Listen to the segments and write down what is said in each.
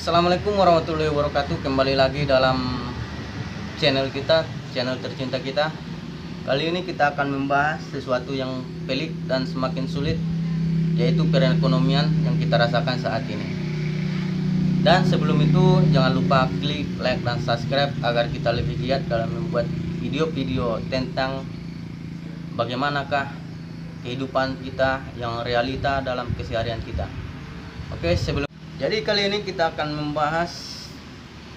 Assalamualaikum warahmatullahi wabarakatuh. Kembali lagi dalam channel kita, channel tercinta kita. Kali ini kita akan membahas sesuatu yang pelik dan semakin sulit, yaitu perekonomian yang kita rasakan saat ini. Dan sebelum itu jangan lupa klik like dan subscribe agar kita lebih giat dalam membuat video-video tentang bagaimanakah kehidupan kita yang realita dalam keseharian kita. Jadi kali ini kita akan membahas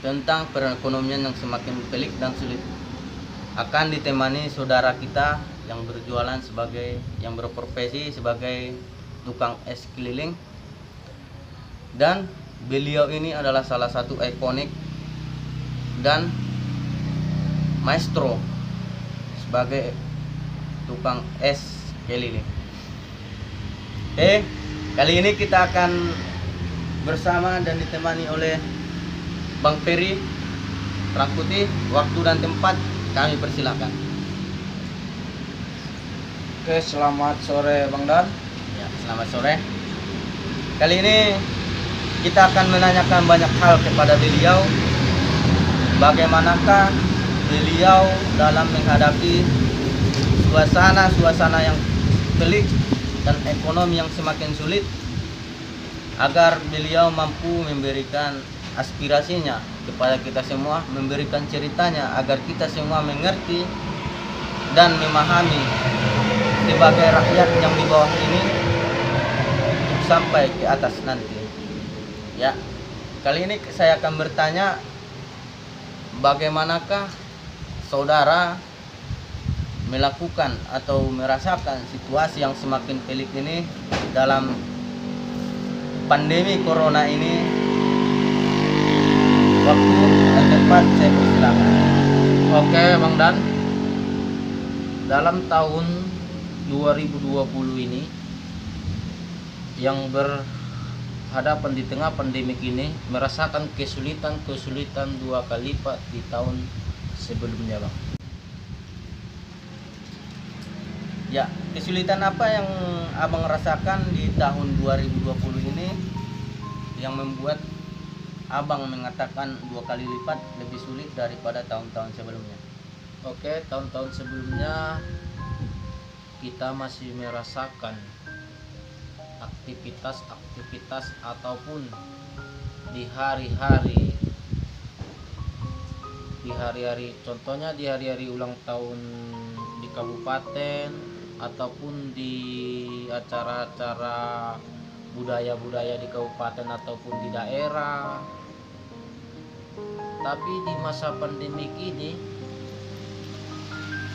tentang perekonomian yang semakin pelik dan sulit. Akan ditemani saudara kita yang berjualan yang berprofesi sebagai tukang es keliling. Dan beliau ini adalah salah satu ikonik dan maestro sebagai tukang es keliling. Kali ini kita akan bersama dan ditemani oleh Bang Peri Rangkuti. Waktu dan tempat kami persilakan. Oke, selamat sore Bang Dan. Ya, selamat sore. Kali ini kita akan menanyakan banyak hal kepada beliau. Bagaimanakah beliau dalam menghadapi suasana yang pelik dan ekonomi yang semakin sulit, agar beliau mampu memberikan aspirasinya kepada kita semua, memberikan ceritanya agar kita semua mengerti dan memahami sebagai rakyat yang di bawah ini untuk sampai ke atas nanti. Ya, kali ini saya akan bertanya, bagaimanakah saudara melakukan atau merasakan situasi yang semakin pelik ini dalam pandemi corona ini. Waktu dan tempat saya persilakan. Oke Bang Dan, dalam tahun 2020 ini yang berhadapan di tengah pandemi ini merasakan kesulitan dua kali lipat di tahun sebelumnya Bang. Ya, kesulitan apa yang abang rasakan di tahun 2020 ini yang membuat abang mengatakan dua kali lipat lebih sulit daripada tahun-tahun sebelumnya? Oke, tahun-tahun sebelumnya kita masih merasakan aktivitas ataupun di hari-hari contohnya di hari-hari ulang tahun di kabupaten ataupun di acara-acara budaya di kabupaten ataupun di daerah. Tapi di masa pandemi ini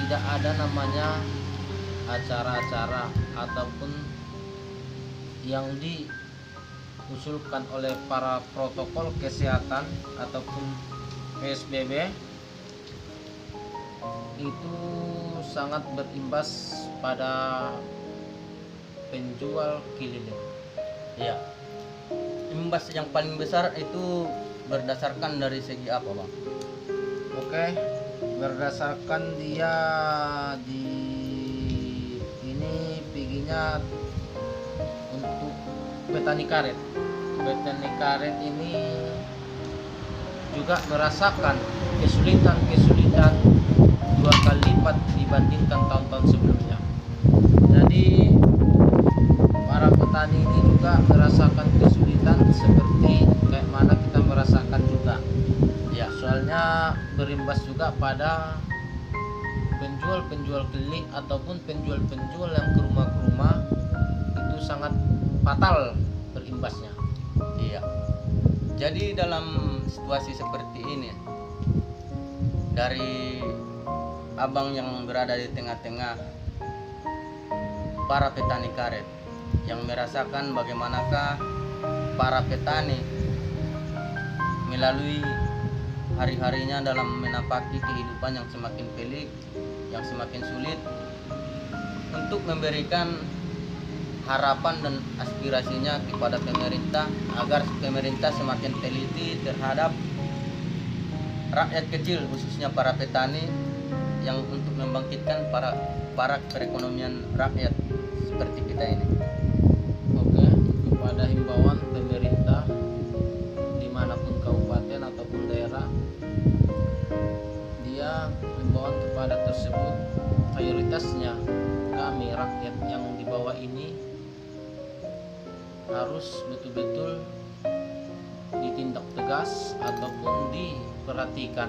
tidak ada namanya acara-acara ataupun yang diusulkan oleh para protokol kesehatan ataupun PSBB itu sangat berimbas pada penjual keliling. Ya, imbas yang paling besar itu berdasarkan dari segi apa Bang? Oke, berdasarkan dia di ini piginya untuk petani karet. Petani karet ini juga merasakan kesulitan dua kali lipat dibandingkan tahun-tahun sebelumnya. Jadi para petani ini juga merasakan kesulitan seperti kayak mana kita merasakan juga. Ya, soalnya berimbas juga pada penjual keliling ataupun penjual yang ke rumah itu sangat fatal berimbasnya. Iya. Jadi dalam situasi seperti ini, dari abang yang berada di tengah-tengah para petani karet yang merasakan bagaimanakah para petani melalui hari-harinya dalam menapaki kehidupan yang semakin pelik, yang semakin sulit, untuk memberikan harapan dan aspirasinya kepada pemerintah agar pemerintah semakin teliti terhadap rakyat kecil, khususnya para petani, yang untuk membangkitkan para perekonomian rakyat seperti kita ini. Oke, kepada himbauan pemerintah tersebut mayoritasnya kami rakyat yang di bawah ini harus betul-betul ditindak tegas ataupun diperhatikan.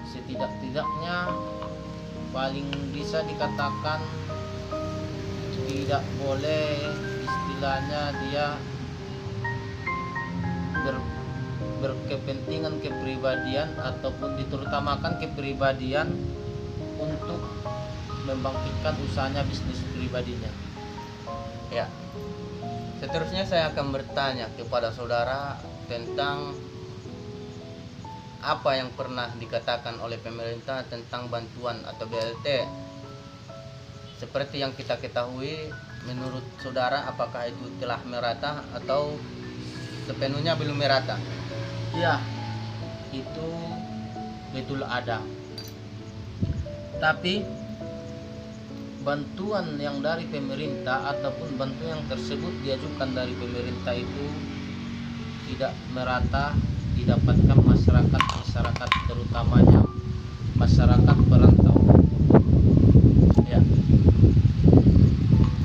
Setidak-tidaknya paling bisa dikatakan tidak boleh istilahnya dia berkepentingan kepribadian ataupun diterutamakan kepribadian untuk membangkitkan usahanya, bisnis pribadinya. Ya. Seterusnya saya akan bertanya kepada saudara tentang apa yang pernah dikatakan oleh pemerintah tentang bantuan atau BLT. Seperti yang kita ketahui, menurut saudara apakah itu telah merata atau sepenuhnya belum merata? Ya, itu betul ada. Tapi bantuan yang dari pemerintah ataupun bantuan yang tersebut diajukan dari pemerintah itu tidak merata didapatkan masyarakat terutamanya masyarakat perantau. Ya.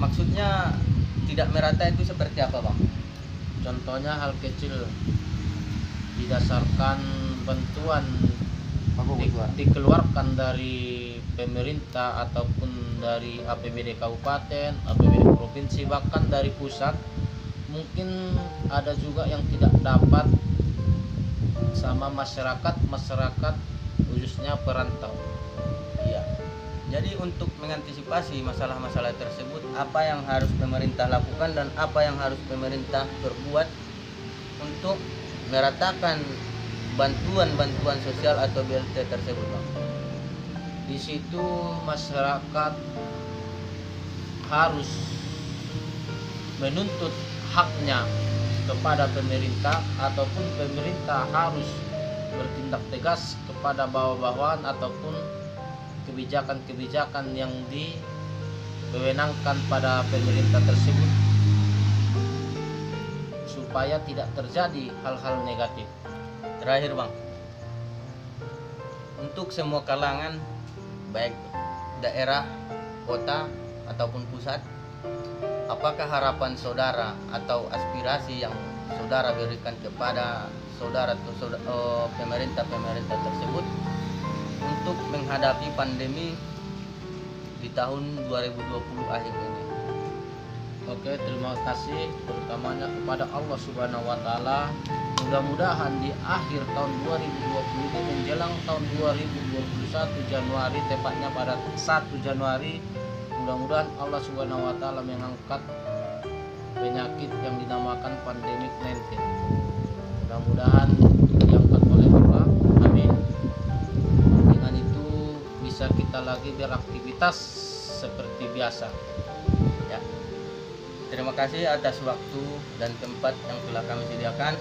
Maksudnya tidak merata itu seperti apa, Bang? Contohnya hal kecil, didasarkan bantuan dikeluarkan dari pemerintah ataupun dari APBD kabupaten, APBD provinsi, bahkan dari pusat, mungkin ada juga yang tidak dapat sama masyarakat khususnya perantau. Iya. Jadi untuk mengantisipasi masalah-masalah tersebut, apa yang harus pemerintah lakukan dan apa yang harus pemerintah perbuat untuk meratakan bantuan sosial atau BLT tersebut, Bang? Di situ masyarakat harus menuntut haknya kepada pemerintah ataupun pemerintah harus bertindak tegas kepada bawah-bawahan ataupun kebijakan-kebijakan yang diwewenangkan pada pemerintah tersebut supaya tidak terjadi hal-hal negatif. Terakhir, Bang, untuk semua kalangan baik daerah, kota ataupun pusat, apakah harapan saudara atau aspirasi yang saudara berikan kepada saudara atau pemerintah tersebut untuk menghadapi pandemi di tahun 2020 akhir ini? Oke, terima kasih terutamanya kepada Allah Subhanahu wa taala. Mudah-mudahan di akhir tahun 2020 ini menjelang tahun 2021 Januari, tepatnya pada 1 Januari, mudah-mudahan Allah Subhanahu wa taala mengangkat penyakit yang dinamakan pandemik 19. Mudah-mudahan diangkat oleh Allah. Amin. Dengan itu bisa kita lagi beraktivitas seperti biasa. Ya. Terima kasih atas waktu dan tempat yang telah kami sediakan.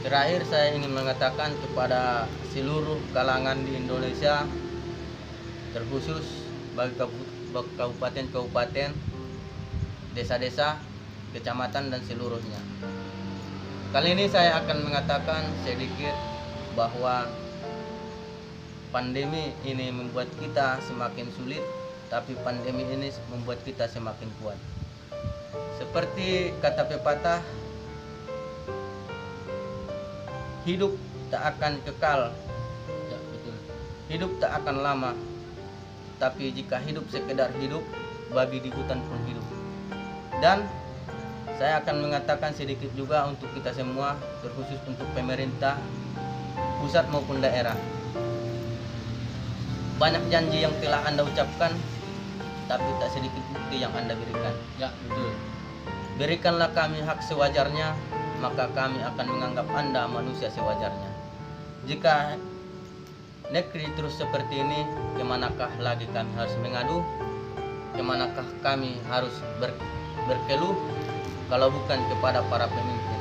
Terakhir saya ingin mengatakan kepada seluruh kalangan di Indonesia, terkhusus bagi kabupaten-kabupaten, desa-desa, kecamatan dan seluruhnya. Kali ini saya akan mengatakan sedikit bahwa pandemi ini membuat kita semakin sulit, tapi pandemi ini membuat kita semakin kuat. Seperti kata pepatah, hidup tak akan kekal, Ya, betul. hidup tak akan lama, tapi jika hidup sekedar hidup, babi di hutan pun hidup. Dan saya akan mengatakan sedikit juga untuk kita semua, terkhusus untuk pemerintah pusat maupun daerah. Banyak janji yang telah Anda ucapkan, tapi tak sedikit bukti yang Anda berikan. Ya, betul. Berikanlah kami hak sewajarnya, maka kami akan menganggap Anda manusia sewajarnya. Jika negeri terus seperti ini, kemanakah lagi kami harus mengadu? Kemanakah kami harus berkeluh kalau bukan kepada para pemimpin?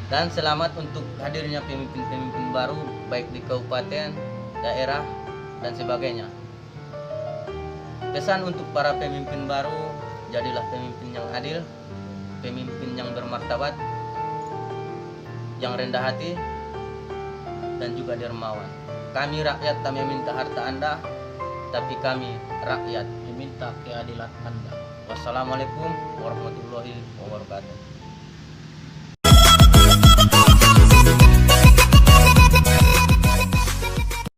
Dan selamat untuk hadirnya pemimpin-pemimpin baru, baik di kabupaten, daerah, dan sebagainya. Pesan untuk para pemimpin baru, jadilah pemimpin yang adil, pemimpin yang bermartabat, yang rendah hati, dan juga dermawan. Kami rakyat tak meminta harta Anda, tapi kami rakyat meminta keadilan Anda. Wassalamualaikum warahmatullahi wabarakatuh.